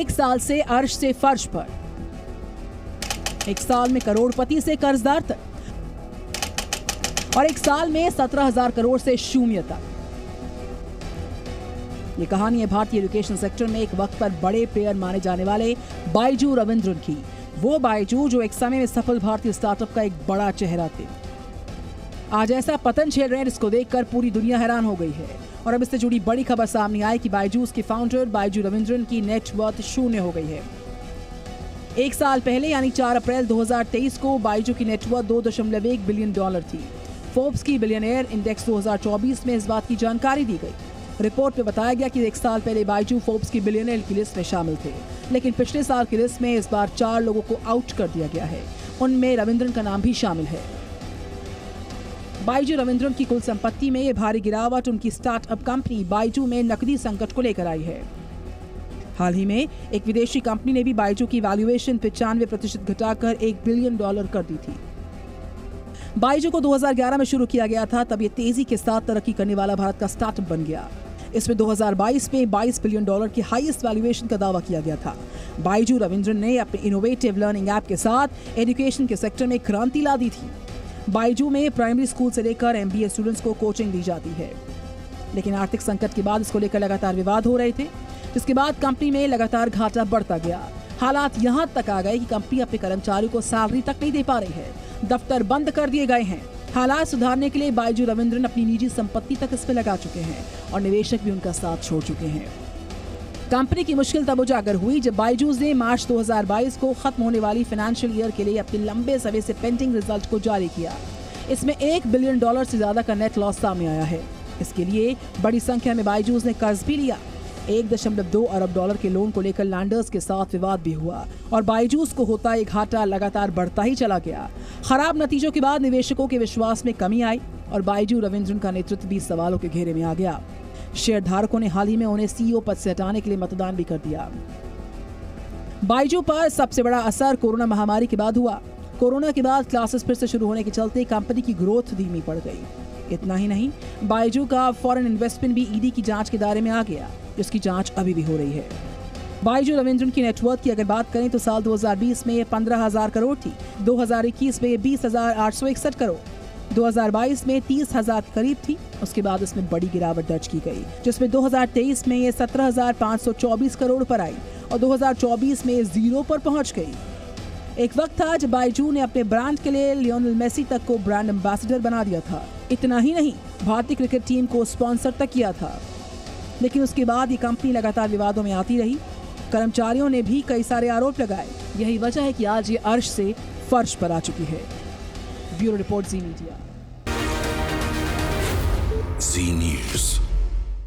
एक साल से अर्श से फर्श पर, एक साल में करोड़पति से कर्जदार तक, और एक साल में 17,000 करोड़ से शून्य तक। ये कहानी है भारतीय एजुकेशन सेक्टर में एक वक्त पर बड़े प्लेयर माने जाने वाले बायजू रविंद्रन की। वो बायजू जो एक समय में सफल भारतीय स्टार्टअप का एक बड़ा चेहरा थे, आज ऐसा पतन झेल रहे हैं जिसको देखकर पूरी दुनिया हैरान हो गई है। और अब इससे जुड़ी बड़ी खबर सामने आई कि बायजूस के फाउंडर बायजू रविंद्रन की नेटवर्थ शून्य हो गई है। एक साल पहले यानी 4 अप्रैल 2023 को बायजू की नेटवर्थ $2.1 बिलियन थी। फोर्ब्स की बिलियनियर इंडेक्स 2024 में इस बात की जानकारी दी गई। रिपोर्ट में बताया गया कि एक साल पहले बायजू फोर्ब्स की बिलियनियर की लिस्ट में शामिल थे, लेकिन पिछले साल की लिस्ट में इस बार 4 लोगों को आउट कर दिया गया है। उनमें रविंद्रन का नाम भी शामिल है। बायजू रविंद्रन की कुल संपत्ति में ये भारी गिरावट उनकी स्टार्टअप कंपनी बायजू में नकदी संकट को लेकर आई है। हाल ही में एक विदेशी कंपनी ने भी बायजू की वैल्यूएशन 95% घटाकर $1 बिलियन कर दी थी। बायजू को 2011 में शुरू किया गया था, तब ये तेजी के साथ तरक्की करने वाला भारत का स्टार्टअप बन गया। इसमें 2022 में $22 बिलियन की हाईएस्ट वैल्यूएशन का दावा किया गया था। बायजू रविंद्रन ने अपने इनोवेटिव लर्निंग ऐप के साथ एजुकेशन के सेक्टर में क्रांति ला दी थी। बायजू में प्राइमरी स्कूल से लेकर MBA स्टूडेंट्स को कोचिंग दी जाती है, लेकिन आर्थिक संकट के बाद इसको लेकर लगातार विवाद हो रहे थे, जिसके बाद कंपनी में लगातार घाटा बढ़ता गया। हालात यहां तक आ गए कि कंपनी अपने कर्मचारियों को सैलरी तक नहीं दे पा रही है, दफ्तर बंद कर दिए गए हैं। हालात सुधारने के लिए बायजू रविंद्रन अपनी निजी संपत्ति तक इस पे लगा चुके हैं और निवेशक भी उनका साथ छोड़ चुके हैं। कंपनी की मुश्किल तब उजागर हुई जब बायजूस ने मार्च 2022 को खत्म होने वाली फाइनेंशियल ईयर के लिए अपने लंबे समय से पेंडिंग रिजल्ट को जारी किया। इसमें $1 बिलियन से ज्यादा का नेट लॉस सामने आया है। इसके लिए बड़ी संख्या में बायजूस ने कर्ज भी लिया। $1.2 अरब के लोन को लेकर लैंडर्स के साथ विवाद भी हुआ और बायजूस को होता ये घाटा लगातार बढ़ता ही चला गया। खराब नतीजों के बाद निवेशकों के विश्वास में कमी आई और बायजू रविंद्रन का नेतृत्व भी सवालों के घेरे में आ गया। शेयर धारकों ने हाल ही में उन्हें CEO पद से हटाने के लिए मतदान भी कर दिया। बायजू पर सबसे बड़ा असर कोरोना महामारी के बाद हुआ। कोरोना के बाद क्लासेस फिर से शुरू होने के चलते कंपनी की ग्रोथ धीमी पड़ गई। इतना ही नहीं, बायजू का फॉरेन इन्वेस्टमेंट भी ED की जांच के दायरे में आ गया, जिसकी जांच अभी भी हो रही है। बायजू रविंद्रन की नेटवर्थ की अगर बात करें तो साल 2020 में ये 15,000 करोड़ थी, 2021 में ये 20,861 करोड़, 2022 में 30,000 के करीब थी। उसके बाद इसमें बड़ी गिरावट दर्ज की गई, जिसमें 2023 में ये 17,524 करोड़ पर आई और 2024 में ये 0 पर पहुंच गई। एक वक्त था जब बायजू ने अपने ब्रांड के लिए लियोनेल मेसी तक को ब्रांड एम्बेसडर बना दिया था। इतना ही नहीं, भारतीय क्रिकेट टीम को स्पॉन्सर तक किया था। लेकिन उसके बाद ये कंपनी लगातार विवादों में आती रही। कर्मचारियों ने भी कई सारे आरोप लगाए। यही वजह है कि आज ये अर्श से फर्श पर आ चुकी है। ब्यूरो रिपोर्ट, जी मीडिया। जी न्यूज़।